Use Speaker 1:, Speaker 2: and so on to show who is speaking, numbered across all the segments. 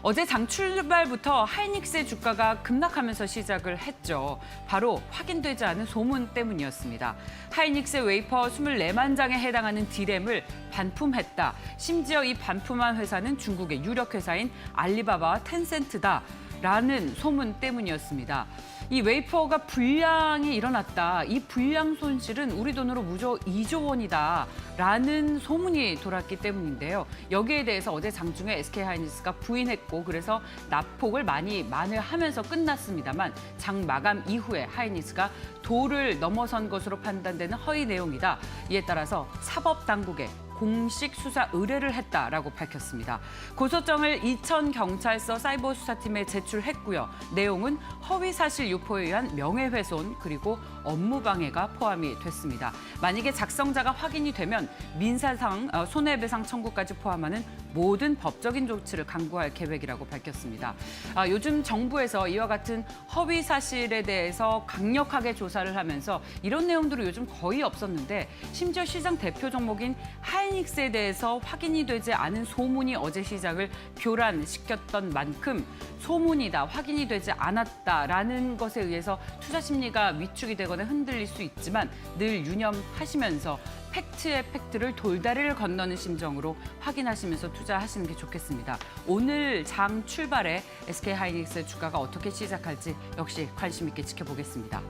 Speaker 1: 어제 장 출발부터 하이닉스의 주가가 급락하면서 시작을 했죠. 바로 확인되지 않은 소문 때문이었습니다. 하이닉스의 웨이퍼 24만 장에 해당하는 디램을 반품했다. 심지어 이 반품한 회사는 중국의 유력 회사인 알리바바와 텐센트다라는 소문 때문이었습니다. 이 웨이퍼가 불량이 일어났다. 이 불량 손실은 우리 돈으로 무려 2조 원이다라는 소문이 돌았기 때문인데요. 여기에 대해서 어제 장중에 SK하이닉스가 부인했고 그래서 납폭을 많이 만회하면서 끝났습니다만 장 마감 이후에 하이닉스가 도를 넘어선 것으로 판단되는 허위 내용이다. 이에 따라서 사법당국에 공식 수사 의뢰를 했다라고 밝혔습니다. 고소장을 이천경찰서 사이버수사팀에 제출했고요. 내용은 허위사실 유포에 의한 명예훼손 그리고 업무방해가 포함이 됐습니다. 만약에 작성자가 확인이 되면 민사상 손해배상 청구까지 포함하는 모든 법적인 조치를 강구할 계획이라고 밝혔습니다. 요즘 정부에서 이와 같은 허위 사실에 대해서 강력하게 조사를 하면서 이런 내용들이 요즘 거의 없었는데 심지어 시장 대표 종목인 하이닉스에 대해서 확인이 되지 않은 소문이 어제 시장을 교란시켰던 만큼 소문이다, 확인이 되지 않았다라는 것에 의해서 투자 심리가 위축이 되거나 흔들릴 수 있지만 늘 유념하시면서 팩트의 팩트를 돌다리를 건너는 심정으로 확인하시면서 투자하시는 게 좋겠습니다. 오늘 장 출발에 SK하이닉스의 주가가 어떻게 시작할지 역시 관심 있게 지켜보겠습니다.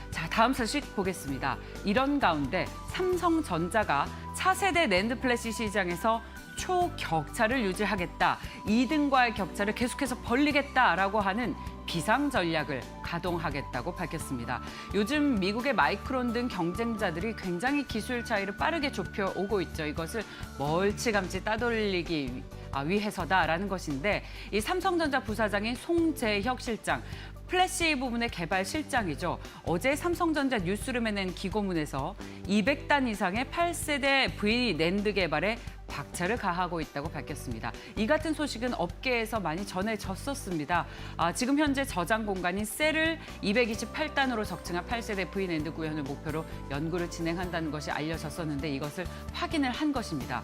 Speaker 1: 자, 다음 소식 보겠습니다. 이런 가운데 삼성전자가 차세대 낸드 플래시 시장에서 초격차를 유지하겠다, 2등과의 격차를 계속해서 벌리겠다라고 하는 비상 전략을 가동하겠다고 밝혔습니다. 요즘 미국의 마이크론 등 경쟁자들이 굉장히 기술 차이를 빠르게 좁혀오고 있죠. 이것을 멀찌감치 따돌리기 위해서다라는 것인데 이 삼성전자 부사장인 송재혁 실장, 플래시 부분의 개발 실장이죠. 어제 삼성전자 뉴스룸에 낸 기고문에서 200단 이상의 8세대 V 낸드 개발에 박차를 가하고 있다고 밝혔습니다. 이 같은 소식은 업계에서 많이 전해졌었습니다. 지금 현재 저장 공간인 셀을 228단으로 적층한 8세대 V 낸드 구현을 목표로 연구를 진행한다는 것이 알려졌었는데 이것을 확인을 한 것입니다.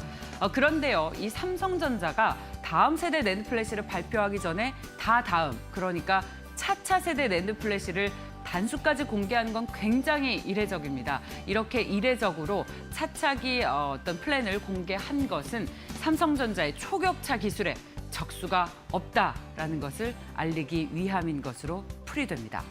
Speaker 1: 그런데요, 이 삼성전자가 다음 세대 낸드 플래시를 발표하기 전에 그러니까 차차 세대 낸드 플래시를 단수까지 공개하는 건 굉장히 이례적입니다. 이렇게 이례적으로 차차기 어떤 플랜을 공개한 것은 삼성전자의 초격차 기술에 적수가 없다라는 것을 알리기 위함인 것으로 풀이됩니다.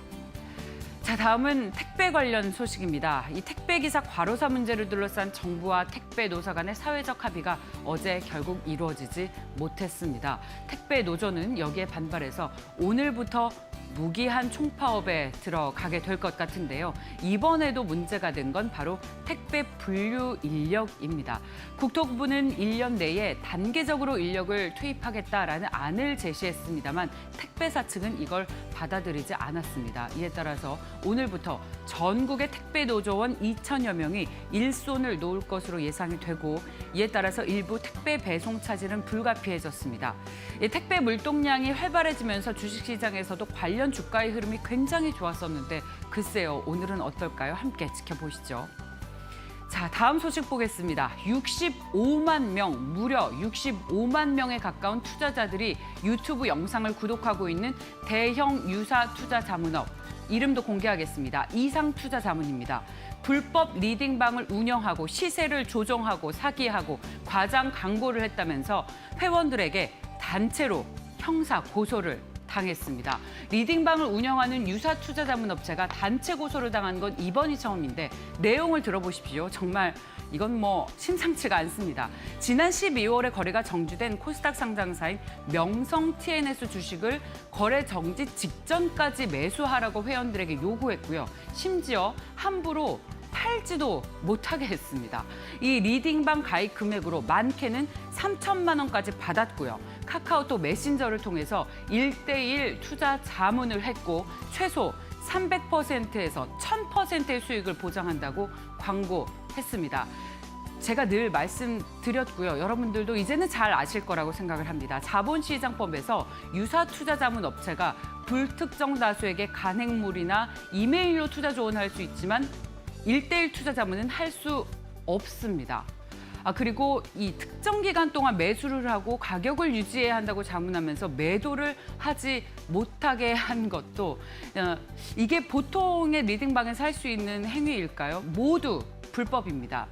Speaker 1: 자, 다음은 택배 관련 소식입니다. 이 택배 기사 과로사 문제를 둘러싼 정부와 택배 노사 간의 사회적 합의가 어제 결국 이루어지지 못했습니다. 택배 노조는 여기에 반발해서 오늘부터 무기한 총파업에 들어가게 될 것 같은데요. 이번에도 문제가 된 건 바로 택배 분류 인력입니다. 국토부는 1년 내에 단계적으로 인력을 투입하겠다라는 안을 제시했습니다만 택배사 측은 이걸 받아들이지 않았습니다. 이에 따라서 오늘부터 전국의 택배 노조원 2천여 명이 일손을 놓을 것으로 예상이 되고 이에 따라서 일부 택배 배송 차질은 불가피해졌습니다. 택배 물동량이 활발해지면서 주식시장에서도 관련 주가의 흐름이 굉장히 좋았었는데 글쎄요, 오늘은 어떨까요? 함께 지켜보시죠. 자, 다음 소식 보겠습니다. 65만 명, 무려 65만 명에 가까운 투자자들이 유튜브 영상을 구독하고 있는 대형 유사 투자 자문업. 이름도 공개하겠습니다. 이상투자자문입니다. 불법 리딩방을 운영하고 시세를 조정하고 사기하고 과장 광고를 했다면서 회원들에게 단체로 형사 고소를 당했습니다. 리딩방을 운영하는 유사 투자 자문 업체가 단체 고소를 당한 건 이번이 처음인데 내용을 들어보십시오. 정말 이건 심상치가 않습니다. 지난 12월에 거래가 정지된 코스닥 상장사인 명성 TNS 주식을 거래 정지 직전까지 매수하라고 회원들에게 요구했고요. 심지어 함부로 팔지도 못하게 했습니다. 이 리딩방 가입 금액으로 많게는 3천만 원까지 받았고요. 카카오톡 메신저를 통해서 1대1 투자 자문을 했고 최소 300%에서 1000%의 수익을 보장한다고 광고했습니다. 제가 늘 말씀드렸고요. 여러분들도 이제는 잘 아실 거라고 생각을 합니다. 자본시장법에서 유사투자자문 업체가 불특정 다수에게 간행물이나 이메일로 투자 조언할 수 있지만 1대1 투자 자문은 할 수 없습니다. 그리고 이 특정 기간 동안 매수를 하고 가격을 유지해야 한다고 자문하면서 매도를 하지 못하게 한 것도 이게 보통의 리딩방에서 할 수 있는 행위일까요? 모두 불법입니다.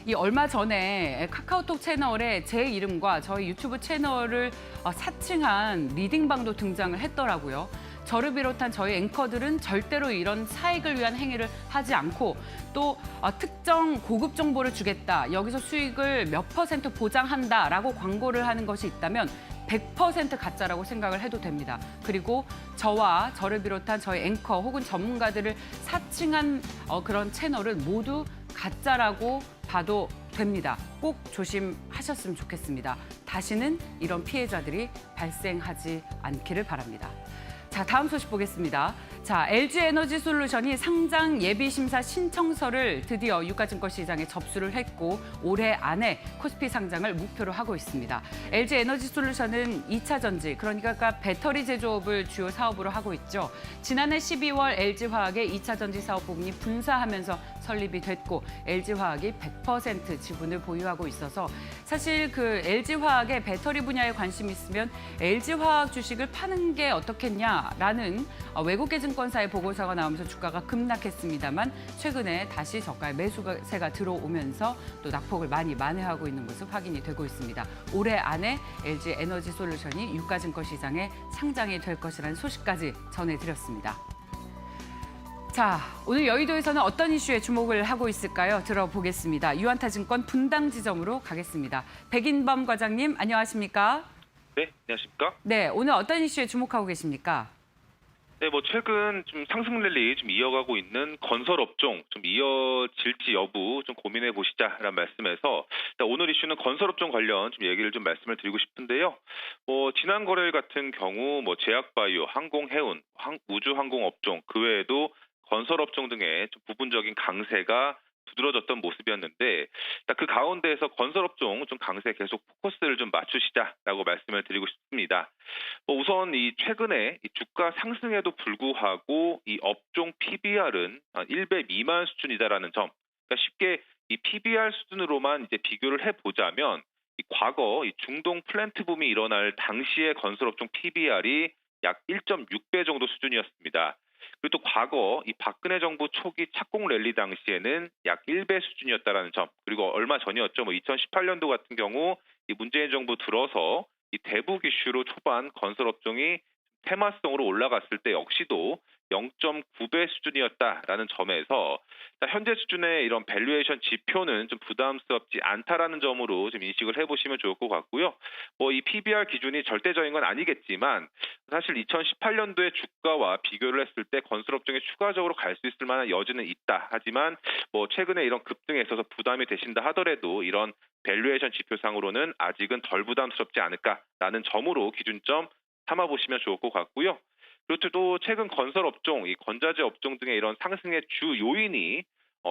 Speaker 1: 이 얼마 전에 카카오톡 채널에 제 이름과 저희 유튜브 채널을 사칭한 리딩방도 등장을 했더라고요. 저를 비롯한 저희 앵커들은 절대로 이런 사익을 위한 행위를 하지 않고 또 특정 고급 정보를 주겠다, 여기서 수익을 몇 % 보장한다라고 광고를 하는 것이 있다면 100% 가짜라고 생각을 해도 됩니다. 그리고 저와 저를 비롯한 저희 앵커 혹은 전문가들을 사칭한 그런 채널은 모두 가짜라고 봐도 됩니다. 꼭 조심하셨으면 좋겠습니다. 다시는 이런 피해자들이 발생하지 않기를 바랍니다. 자, 다음 소식 보겠습니다. 자, LG에너지솔루션이 상장 예비심사 신청서를 드디어 유가증권 시장에 접수를 했고 올해 안에 코스피 상장을 목표로 하고 있습니다. LG에너지솔루션은 2차 전지, 그러니까 배터리 제조업을 주요 사업으로 하고 있죠. 지난해 12월 LG화학의 2차 전지 사업 부분이 분사하면서 설립이 됐고 LG화학이 100% 지분을 보유하고 있어서 사실 그 LG화학의 배터리 분야에 관심이 있으면 LG화학 주식을 파는 게 어떻겠냐라는 외국계 증권사의 보고서가 나오면서 주가가 급락했습니다만 최근에 다시 저가의 매수세가 들어오면서 또 낙폭을 많이 만회하고 있는 것으로 확인이 되고 있습니다. 올해 안에 LG에너지솔루션이 유가증권 시장에 상장이 될 것이라는 소식까지 전해드렸습니다. 자, 오늘 여의도에서는 어떤 이슈에 주목을 하고 있을까요? 들어보겠습니다. 유안타증권 분당 지점으로 가겠습니다. 백인범 과장님, 안녕하십니까?
Speaker 2: 네, 안녕하십니까?
Speaker 1: 네, 오늘 어떤 이슈에 주목하고 계십니까?
Speaker 2: 네, 최근 좀 상승 랠리 좀 이어가고 있는 건설 업종 좀 이어질지 여부 좀 고민해 보시자라는 말씀에서 일단 오늘 이슈는 건설 업종 관련 좀 얘기를 좀 말씀을 드리고 싶은데요. 지난 거래일 같은 경우 제약바이오, 항공해운, 우주항공 업종 그 외에도 건설 업종 등의 좀 부분적인 강세가 두드러졌던 모습이었는데 그 가운데에서 건설 업종 좀 강세 계속 포커스를 좀 맞추시자라고 말씀을 드리고 싶습니다. 우선 이 최근에 이 주가 상승에도 불구하고 이 업종 PBR은 1배 미만 수준이다라는 점. 그러니까 쉽게 이 PBR 수준으로만 이제 비교를 해보자면 이 과거 이 중동 플랜트 붐이 일어날 당시의 건설 업종 PBR이 약 1.6배 정도 수준이었습니다. 그리고 또 과거 이 박근혜 정부 초기 착공 랠리 당시에는 약 1배 수준이었다라는 점. 그리고 얼마 전이었죠. 2018년도 같은 경우 이 문재인 정부 들어서 이 대북 이슈로 초반 건설 업종이 테마성으로 올라갔을 때 역시도 0.9배 수준이었다라는 점에서 현재 수준의 이런 밸류에이션 지표는 좀 부담스럽지 않다라는 점으로 좀 인식을 해보시면 좋을 것 같고요. 이 PBR 기준이 절대적인 건 아니겠지만 사실 2018년도의 주가와 비교를 했을 때 건설업종에 추가적으로 갈 수 있을 만한 여지는 있다. 하지만 최근에 이런 급등에 있어서 부담이 되신다 하더라도 이런 밸류에이션 지표상으로는 아직은 덜 부담스럽지 않을까라는 점으로 기준점 삼아보시면 좋을 것 같고요. 그리고 또 최근 건설 업종, 이 건자재 업종 등의 이런 상승의 주 요인이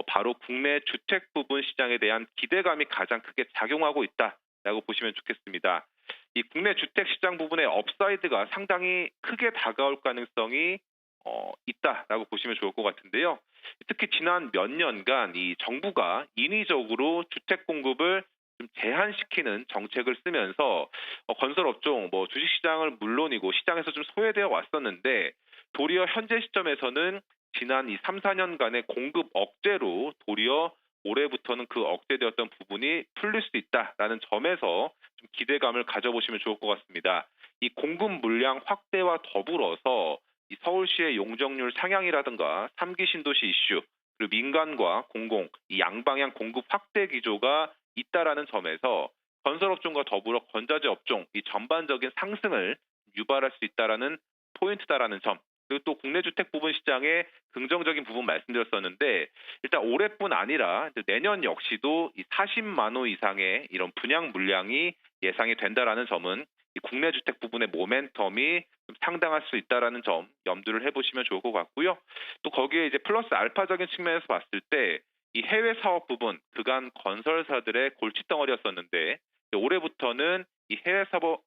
Speaker 2: 바로 국내 주택 부분 시장에 대한 기대감이 가장 크게 작용하고 있다라고 보시면 좋겠습니다. 이 국내 주택 시장 부분의 업사이드가 상당히 크게 다가올 가능성이 있다라고 보시면 좋을 것 같은데요. 특히 지난 몇 년간 이 정부가 인위적으로 주택 공급을 좀 제한시키는 정책을 쓰면서 건설 업종, 주식시장을 물론이고 시장에서 좀 소외되어 왔었는데 도리어 현재 시점에서는 지난 이 3, 4년간의 공급 억제로 도리어 올해부터는 그 억제되었던 부분이 풀릴 수 있다라는 점에서 좀 기대감을 가져보시면 좋을 것 같습니다. 이 공급 물량 확대와 더불어서 이 서울시의 용적률 상향이라든가 3기 신도시 이슈, 그리고 민간과 공공, 이 양방향 공급 확대 기조가 있다라는 점에서 건설업종과 더불어 건자재 업종 이 전반적인 상승을 유발할 수 있다라는 포인트다라는 점. 그리고 또 국내 주택 부분 시장의 긍정적인 부분 말씀드렸었는데 일단 올해뿐 아니라 내년 역시도 이 40만 호 이상의 이런 분양 물량이 예상이 된다라는 점은 이 국내 주택 부분의 모멘텀이 좀 상당할 수 있다라는 점 염두를 해보시면 좋을 것 같고요. 또 거기에 이제 플러스 알파적인 측면에서 봤을 때 이 해외 사업 부분, 그간 건설사들의 골칫덩어리였었는데 올해부터는 이 해외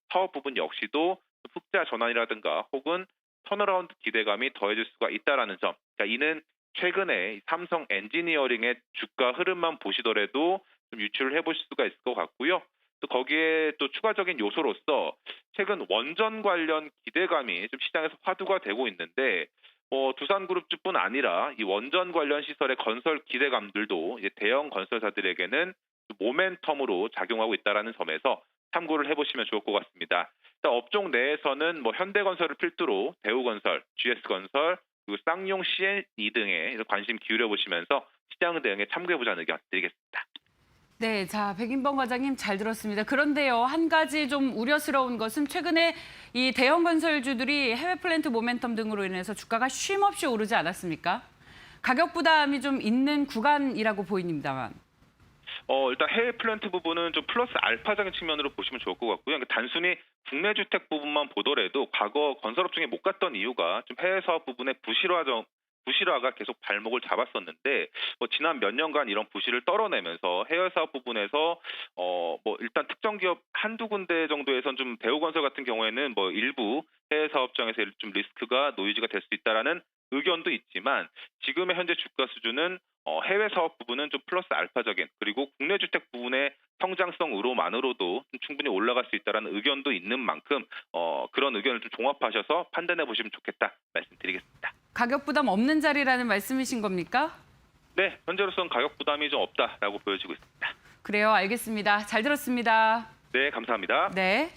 Speaker 2: 사업 부분 역시도 흑자 전환이라든가 혹은 턴어라운드 기대감이 더해질 수가 있다라는 점. 그러니까 이는 최근에 삼성 엔지니어링의 주가 흐름만 보시더라도 좀 유추를 해보실 수가 있을 것 같고요. 또 거기에 또 추가적인 요소로서 최근 원전 관련 기대감이 좀 시장에서 화두가 되고 있는데 두산그룹뿐 아니라 이 원전 관련 시설의 건설 기대감들도 이제 대형 건설사들에게는 모멘텀으로 작용하고 있다는 점에서 참고를 해보시면 좋을 것 같습니다. 일단 업종 내에서는 현대건설을 필두로 대우건설, GS건설, 그리고 쌍용 C&E 등에 관심 기울여 보시면서 시장 대응에 참고해보자는 의견 드리겠습니다.
Speaker 1: 네, 자, 백인범 과장님 잘 들었습니다. 그런데요, 한 가지 좀 우려스러운 것은 최근에 이 대형 건설주들이 해외 플랜트 모멘텀 등으로 인해서 주가가 쉼없이 오르지 않았습니까? 가격 부담이 좀 있는 구간이라고 보입니다만.
Speaker 2: 일단 해외 플랜트 부분은 좀 플러스 알파적인 측면으로 보시면 좋을 것 같고요. 그러니까 단순히 국내 주택 부분만 보더라도 과거 건설업종에 못 갔던 이유가 좀 해외 사업 부분의 부실화가 계속 발목을 잡았었는데 지난 몇 년간 이런 부실을 떨어내면서 해외 사업 부분에서 일단 특정 기업 한두 군데 정도에선 좀 대우건설 같은 경우에는 일부 해외 사업장에서 좀 리스크가 노이즈가 될 수 있다라는 의견도 있지만 지금의 현재 주가 수준은 해외 사업 부분은 좀 플러스 알파적인 그리고 국내 주택 부분의 성장성으로만으로도 좀 충분히 올라갈 수 있다는 의견도 있는 만큼 그런 의견을 좀 종합하셔서 판단해 보시면 좋겠다 말씀드리겠습니다.
Speaker 1: 가격 부담 없는 자리라는 말씀이신 겁니까?
Speaker 2: 네, 현재로서는 가격 부담이 좀 없다라고 보여지고 있습니다.
Speaker 1: 그래요, 알겠습니다. 잘 들었습니다.
Speaker 2: 네, 감사합니다.
Speaker 1: 네.